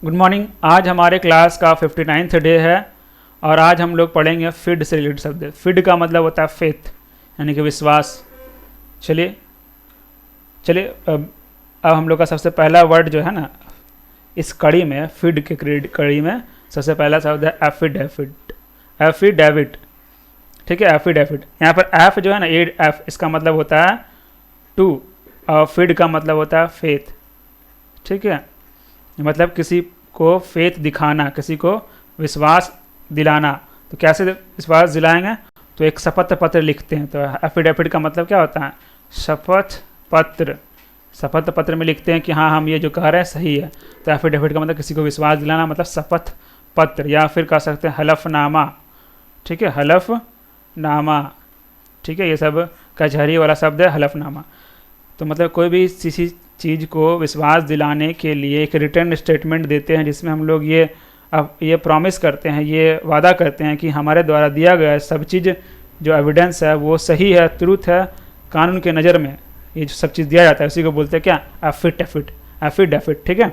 Good morning. आज हमारे class का 59th डे है और आज हम लोग पढ़ेंगे फिड से रिलेटेड शब्द। फिड का मतलब होता है फेथ, यानी कि विश्वास। चलिए अब हम लोग का सबसे पहला वर्ड जो है ना इस कड़ी में, फिड के कड़ी में सबसे पहला शब्द है एफिडेविट। ठीक है, एफिडेविट। यहाँ पर एफ जो है ना, एड एफ, इसका मतलब होता है टू और फिड का मतलब होता है फेथ। ठीक है, मतलब किसी को फेथ दिखाना, किसी को विश्वास दिलाना। तो कैसे विश्वास दिलाएंगे? तो एक शपथ पत्र लिखते हैं। तो एफिडेविट का मतलब क्या होता है? शपथ पत्र। शपथ पत्र में लिखते हैं कि हाँ, हम ये जो कह रहे हैं सही है। तो एफिडेविट का मतलब किसी को विश्वास दिलाना, मतलब शपथ पत्र, या फिर कह सकते हैं हलफनामा। ठीक है, हलफनामा। ठीक है, ये सब कचहरी वाला शब्द है, हलफनामा। तो मतलब कोई भी किसी चीज़ को विश्वास दिलाने के लिए एक रिटर्न स्टेटमेंट देते हैं, जिसमें हम लोग ये प्रॉमिस करते हैं, ये वादा करते हैं कि हमारे द्वारा दिया गया सब चीज़ जो एविडेंस है वो सही है, ट्रूथ है, कानून के नज़र में ये जो सब चीज़ दिया जाता है उसी को बोलते हैं क्या? एफिडेविट। ठीक है,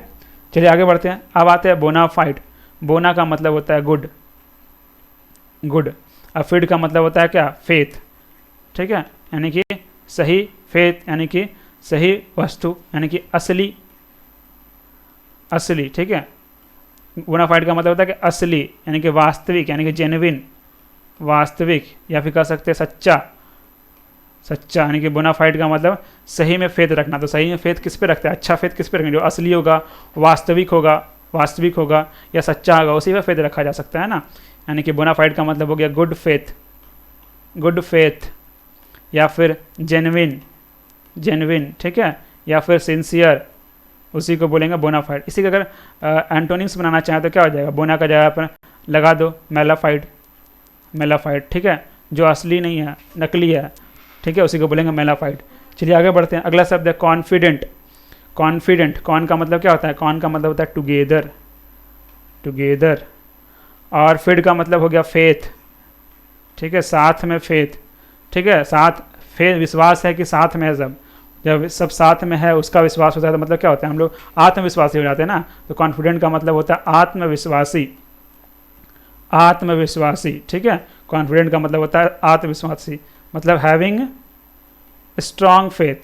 चलिए आगे बढ़ते हैं। अब आते हैं बोनाफाइड। बोना का मतलब होता है गुड। फिड का मतलब होता है क्या? फेथ। ठीक है, यानी कि सही, फेथ यानी कि सही वस्तु, यानी कि असली। ठीक है, बोनाफाइड का मतलब होता है कि असली, यानी कि वास्तविक, यानी कि जेन्युइन, वास्तविक, या फिर कह सकते हैं सच्चा। यानी कि बोनाफाइड का मतलब सही में फेथ रखना। तो सही में फेथ किस पे रखते हैं? अच्छा फेथ किस पे रखेंगे? जो असली होगा, वास्तविक होगा या सच्चा होगा, उसी पे फेथ रखा जा सकता है ना। यानी कि बोनाफाइड का मतलब हो गया गुड फेथ, या फिर जेन्युइन। ठीक है, या फिर सिंसियर, उसी को बोलेंगे बोनाफाइड। इसी का अगर एंटोनिम्स बनाना चाहें तो क्या हो जाएगा? बोना का जगह पर लगा दो मेलाफाइड। ठीक है, जो असली नहीं है, नकली है। ठीक है, उसी को बोलेंगे मेलाफाइड। चलिए आगे बढ़ते हैं। अगला शब्द है कॉन्फिडेंट। कॉन का मतलब क्या होता है? कॉन का मतलब होता है टुगेदर। और फिड का मतलब हो गया फेथ। ठीक है, साथ में फेथ। ठीक है, साथ फेथ, विश्वास है कि साथ में है सब। जब सब साथ में है उसका विश्वास होता है तो मतलब क्या होता है? हम लोग आत्मविश्वासी हो जाते हैं ना। तो कॉन्फिडेंट का मतलब होता है आत्मविश्वासी। ठीक है, कॉन्फिडेंट का मतलब होता है आत्मविश्वासी, मतलब having strong faith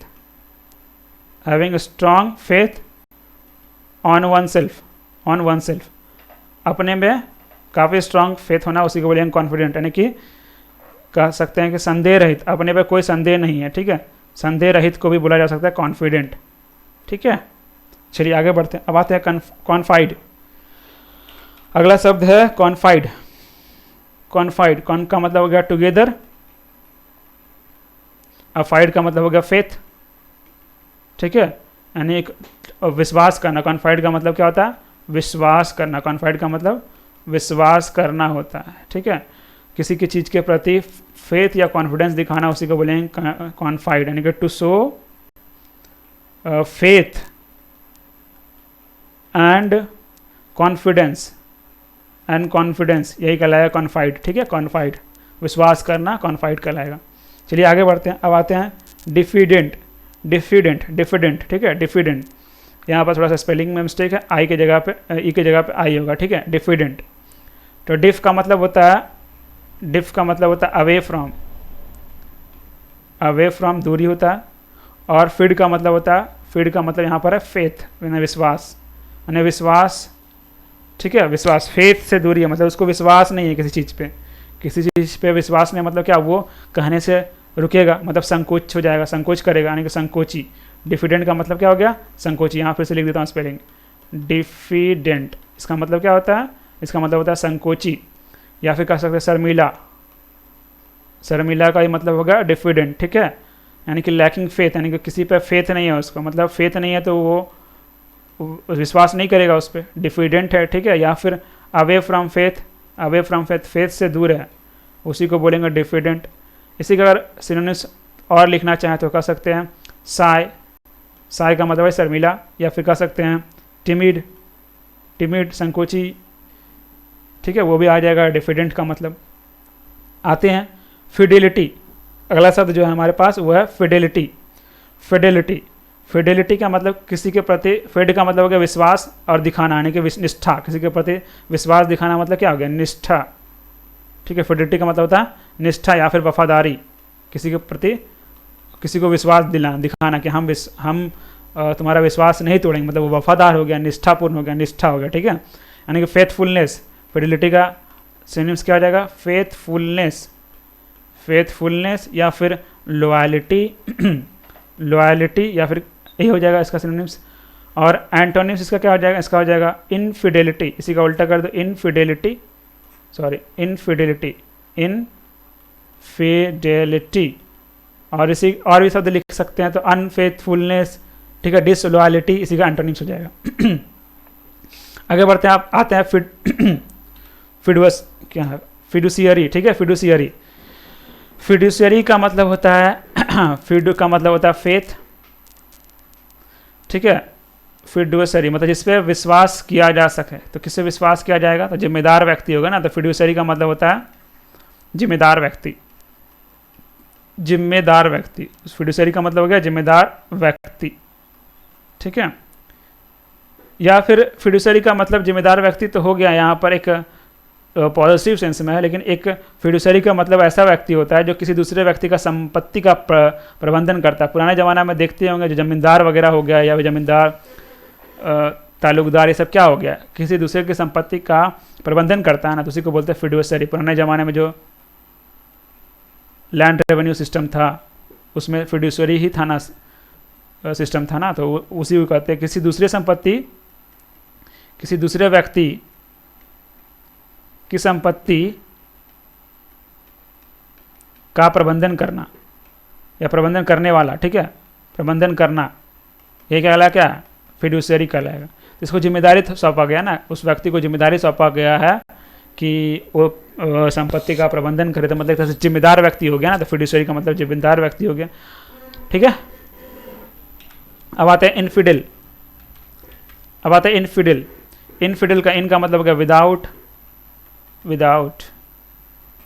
on one self. अपने में काफ़ी स्ट्रॉन्ग फेथ होना, उसी को बोलेंगे कॉन्फिडेंट। यानी कि कह सकते हैं कि संदेह रहित, अपने पे कोई संदेह नहीं है। ठीक है, संदेह रहित को भी बोला जा सकता है कॉन्फिडेंट। ठीक है, चलिए आगे बढ़ते हैं। अब आते हैं कॉन्फाइड। अगला शब्द है कॉन्फाइड। कॉन का मतलब हो गया टुगेदर, और फाइड का मतलब हो गया फेथ। ठीक है, यानी एक विश्वास करना। कॉन्फाइड का मतलब क्या होता है? विश्वास करना। कॉन्फाइड का मतलब विश्वास करना होता है। ठीक है, किसी की चीज़ के प्रति फेथ या कॉन्फिडेंस दिखाना, उसी को बोलेंगे कॉन्फाइड। यानी कि to show faith and confidence, यही कहलाएगा कॉन्फाइड। ठीक है, कॉन्फाइड, विश्वास करना, कॉन्फाइड कहलाएगा। चलिए आगे बढ़ते हैं। अब आते हैं डिफिडेंट। ठीक है, डिफिडेंट। यहाँ पर थोड़ा सा स्पेलिंग में मिस्टेक है, ई के जगह पे आई होगा। ठीक है, डिफिडेंट। तो डिफ का मतलब होता है अवे फ्रॉम, दूरी होता है। और फिड का मतलब यहाँ पर है फेथ, विश्वास। ठीक है, विश्वास, फेथ से दूरी है, मतलब उसको विश्वास नहीं है किसी चीज़ पे विश्वास नहीं, मतलब क्या? वो कहने से रुकेगा, मतलब संकोच हो जाएगा, संकोच करेगा, यानी कि संकोची। डिफिडेंट का मतलब क्या हो गया? संकोची। यहाँ फिर से लिख देता हूँ स्पेलिंग, डिफिडेंट। इसका मतलब क्या होता है? इसका मतलब होता है संकोची, या फिर कह सकते हैं शर्मिला का ही मतलब होगा डिफिडेंट। ठीक है, यानी कि लैकिंग फेथ, यानी कि किसी पे फेथ नहीं है उसका, मतलब फेथ नहीं है तो वो विश्वास नहीं करेगा उस पर, डिफिडेंट है। ठीक है, या फिर अवे फ्रॉम फेथ, फेथ से दूर है, उसी को बोलेंगे डिफिडेंट। इसी का अगर सिनोनिम्स और लिखना चाहें तो कह सकते हैं साय का मतलब है शर्मिला, या फिर कह सकते हैं टिमिड, संकोची। ठीक है, वो भी आ जाएगा डिफिडेंट का मतलब। आते हैं फिडेलिटी। अगला शब्द जो है हमारे पास वो है फिडेलिटी। फिडेलिटी का मतलब किसी के प्रति, फेड का मतलब हो गया विश्वास और दिखाना, यानी कि निष्ठा, किसी के प्रति विश्वास दिखाना मतलब क्या हो गया, निष्ठा। ठीक है, फिडेलिटी का मतलब होता है निष्ठा या फिर वफादारी, किसी के प्रति किसी को विश्वास दिखाना कि हम तुम्हारा विश्वास नहीं तोड़ेंगे, मतलब वो वफादार हो गया, निष्ठापूर्ण हो गया, निष्ठा हो गया। ठीक है, यानी कि फेथफुलनेस, फिडेलिटी का सिनोनिम्स क्या हो जाएगा, फेथफुलनेस, फेथफुलनेस या फिर लॉयलिटी, लॉयलिटी या फिर यही हो जाएगा इसका सिनोनिम्स। और एंटोनिम्स इसका क्या हो जाएगा, इसका हो जाएगा इनफिडेलिटी, इसी का उल्टा कर दो इनफिडेलिटी, सॉरी इनफिडेलिटी, इनफिडेलिटी। और इसी और भी शब्द लिख सकते हैं तो अनफेथफुलनेस, ठीक है, डिसलॉयलिटी, इसी का एंटोनिम्स हो जाएगा। आगे बढ़ते हैं, आप आते हैं फिडवस क्या है, फिडुसियरी। ठीक है, फिडुसियरी, फिडुसियरी का मतलब होता है फिड का मतलब होता है फेथ। ठीक है, फिडुसियरी मतलब जिस पे विश्वास किया जा सके, तो किससे विश्वास किया जाएगा, तो जिम्मेदार व्यक्ति होगा ना, तो फिडुसियरी का मतलब होता है जिम्मेदार व्यक्ति, जिम्मेदार व्यक्ति, फिडुसियरी का मतलब हो गया जिम्मेदार व्यक्ति। ठीक है, या फिर फिडुसियरी का मतलब जिम्मेदार व्यक्ति तो हो गया यहाँ पर एक पॉजिटिव सेंस में है, लेकिन एक फिडुसियरी का मतलब ऐसा व्यक्ति होता है जो किसी दूसरे व्यक्ति का संपत्ति का प्रबंधन करता है। पुराने ज़माना में देखते होंगे जो जमींदार वगैरह हो गया या जमींदार ताल्लुकदार, ये सब क्या हो गया, किसी दूसरे की संपत्ति का प्रबंधन करता है ना, तो उसी को बोलते हैं फिडुसियरी। पुराने ज़माने में जो लैंड रेवेन्यू सिस्टम था उसमें फिडुसियरी ही था ना, सिस्टम था ना, तो उसी को कहते हैं किसी दूसरे संपत्ति, किसी दूसरे व्यक्ति की संपत्ति का प्रबंधन करना या प्रबंधन करने वाला। ठीक है, प्रबंधन करना, ये कहला क्या, फिडुसियरी कहलाएगा। इसको जिम्मेदारी सौंपा गया ना, उस व्यक्ति को जिम्मेदारी सौंपा गया है कि वो संपत्ति का प्रबंधन करे, तो मतलब एक जिम्मेदार व्यक्ति हो गया ना, तो फिडुसियरी का मतलब जिम्मेदार व्यक्ति हो गया। ठीक है, अब आते हैं इनफिडल, अब आते हैं इनफिडल। इनफिडल का इनका मतलब हो गया विदाउट, विदाउट,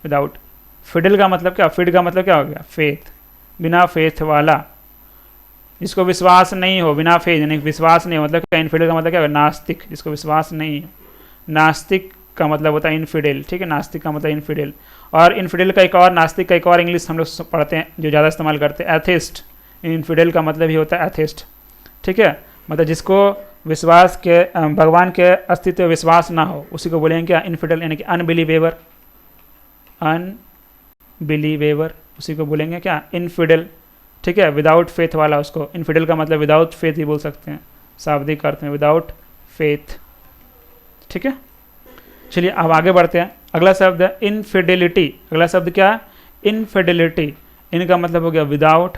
विदाउट। फिडल का मतलब क्या, फिड का मतलब क्या हो गया, फेथ, बिना फेथ वाला, जिसको विश्वास नहीं हो, बिना फेथ यानी विश्वास नहीं हो, मतलब क्या, इनफिडल का मतलब क्या है, नास्तिक, जिसको विश्वास नहीं है, नास्तिक का मतलब होता है इनफिडल। ठीक है, नास्तिक का मतलब इनफिडल। और इनफिडल का एक और, नास्तिक का एक और इंग्लिश हम लोग पढ़ते हैं जो ज़्यादा इस्तेमाल करते हैं, एथिस्ट। इनफिडल का मतलब ही होता है एथिस्ट। ठीक है, मतलब जिसको विश्वास के, भगवान के अस्तित्व में विश्वास ना हो, उसी को बोलेंगे क्या, इनफिडल, यानी कि अनबिलीवेवर, अनबिलीवेवर, उसी को बोलेंगे क्या, इनफिडल। ठीक है, विदाउट फेथ वाला, उसको इनफिडल का मतलब विदाउट फेथ ही बोल सकते हैं, शाब्दिक अर्थ में विदाउट फेथ। ठीक है, चलिए अब आगे बढ़ते हैं। अगला शब्द है इनफिडेलिटी। अगला शब्द क्या है, इनफिडेलिटी। इनका मतलब हो गया विदाउट,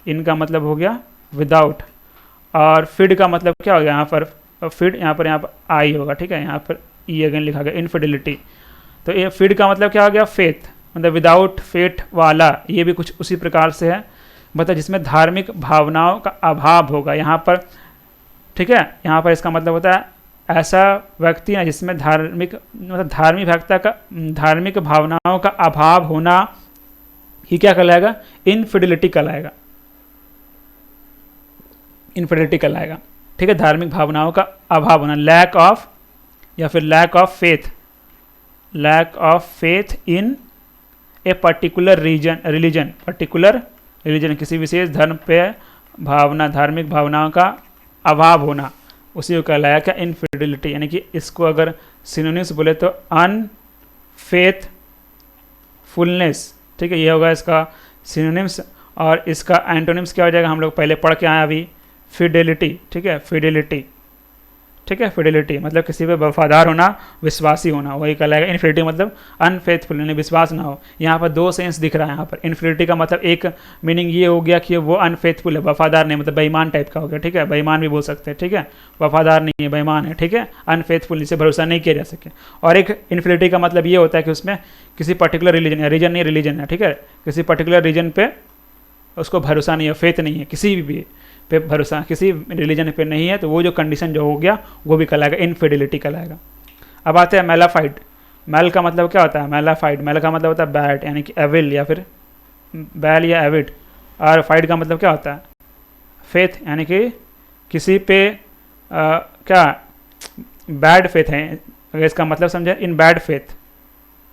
इनका मतलब हो गया विदाउट। और फिड का मतलब क्या हो गया, यहाँ पर फिड, यहाँ पर आई होगा। ठीक है, यहाँ पर ई अगेन लिखा गया, इनफिडेलिटी। तो ये फिड का मतलब क्या हो गया, फेथ, मतलब विदाउट फेथ वाला। ये भी कुछ उसी प्रकार से है, मतलब जिसमें धार्मिक भावनाओं का अभाव होगा यहाँ पर। ठीक है, यहाँ पर इसका मतलब होता है ऐसा व्यक्ति ना जिसमें धार्मिक, मतलब धार्मिक भावनाओं का अभाव होना ही क्या कहलाएगा, इनफिडेलिटी कहलाएगा, इनफिडेलिटी कहलाएगा। ठीक है, धार्मिक भावनाओं का अभाव होना, लैक ऑफ या फिर lack of faith, lack of faith in a particular religion, particular religion, किसी विशेष धर्म पे भावना, धार्मिक भावनाओं का अभाव होना, उसी को कहलाया क्या, इनफिडेलिटी। यानी कि इसको अगर सिनोनिम्स बोले तो अनफेथफुलनेस। ठीक है, ये होगा इसका सिनोनिम्स। और इसका एंटोनिम्स क्या हो जाएगा, हम लोग पहले पढ़ के आए अभी, फिडेलिटी। ठीक है, फिडेलिटी। ठीक है, फिडेलिटी मतलब किसी पे वफादार होना, विश्वासी होना, वही कहलाएगा। इनफिडेलिटी मतलब अनफेथफुल, यानी विश्वास ना हो। यहाँ पर दो सेंस दिख रहा है यहाँ पर। इनफिडेलिटी का मतलब एक मीनिंग ये हो गया कि वो अनफेथफुल है, वफादार नहीं, मतलब बेईमान टाइप का हो गया। ठीक है, बेईमान भी बोल सकते हैं। ठीक है, वफादार नहीं है, बेईमान है। ठीक है, अनफेथफुल, जिसे भरोसा नहीं किया जा सके। और एक इनफिडेलिटी का मतलब ये होता है कि उसमें किसी पर्टिकुलर रिलीजन, या रीजन नहीं, रिलीजन है, ठीक है, किसी पर्टिकुलर रीजन पे उसको भरोसा नहीं है, फेथ नहीं है, किसी भी पे भरोसा, किसी रिलीजन पे नहीं है, तो वो जो कंडीशन जो हो गया वो भी कहलाएगा, इनफिडेलिटी कहलाएगा। अब आते हैं मैलाफाइड। मैल का मतलब क्या होता है, मैलाफाइड, मैल का मतलब होता है बैड, यानी कि एविल या फिर बैल या एविड। और फाइड का मतलब क्या होता है, फेथ यानी कि किसी पे क्या बैड फेथ है, अगर इसका मतलब समझे in bad faith,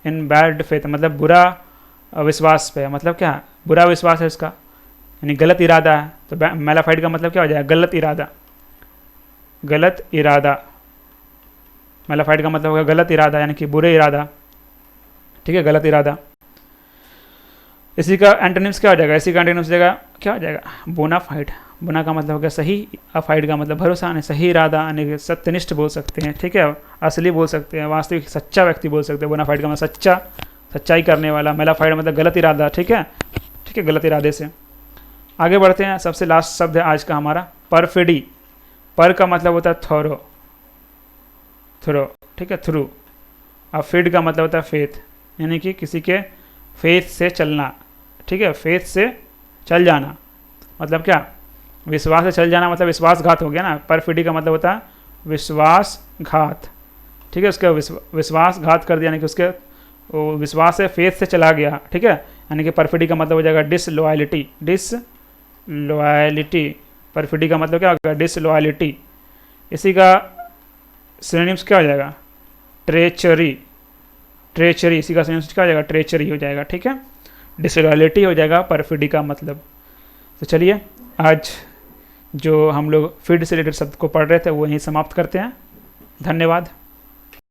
in bad faith मतलब बुरा विश्वास पे, मतलब क्या बुरा विश्वास है उसका, यानी गलत इरादा है। तो मैलाफाइड का मतलब क्या हो जाएगा, गलत इरादा, गलत इरादा। मैलाफाइड का मतलब होगा गलत इरादा यानी कि बुरे इरादा, ठीक है, गलत इरादा। इसी का एंटोनिम्स क्या हो जाएगा, इसी का एंटोनिम्स जगह क्या हो जाएगा, बोनाफाइड। बोना का मतलब होगा सही, अफाइड का मतलब भरोसा यानी सही इरादा यानी कि सत्यनिष्ठ बोल सकते हैं, ठीक है, असली बोल सकते हैं, वास्तविक सच्चा व्यक्ति बोल सकते हैं। बोनाफाइड का मतलब सच्चा, सच्चाई करने वाला। मैलाफाइड मतलब गलत इरादा, ठीक है, ठीक है, गलत इरादे से। आगे बढ़ते हैं, सबसे लास्ट शब्द है आज का हमारा परफिडी। पर का मतलब होता है थोरो, थ्रो, ठीक है, थ्रू। अब फिड का मतलब होता है फेथ, यानी कि किसी के फेथ से चलना, ठीक है, फेथ से चल जाना, मतलब क्या विश्वास से चल जाना, मतलब विश्वासघात हो गया ना। परफिडी का मतलब होता है विश्वासघात, ठीक है, उसका विश्वासघात कर दिया, यानी कि उसके विश्वास से फेथ से चला गया, ठीक है, यानी कि परफिडी का मतलब हो जाएगा डिसलॉयलिटी, डिसलॉयलिटी। परफिडी का मतलब क्या होगा, डिसलॉयलिटी। इसी का सिनोनिम्स क्या हो जाएगा, ट्रेचरी, ट्रेचरी, इसी का सिनोनिम्स क्या हो जाएगा, ट्रेचरी हो जाएगा, ठीक है, डिसलॉयलिटी हो जाएगा परफिडी का मतलब। तो चलिए आज जो हम लोग फीड से रिलेटेड शब्द को पढ़ रहे थे वो यहीं समाप्त करते हैं। धन्यवाद।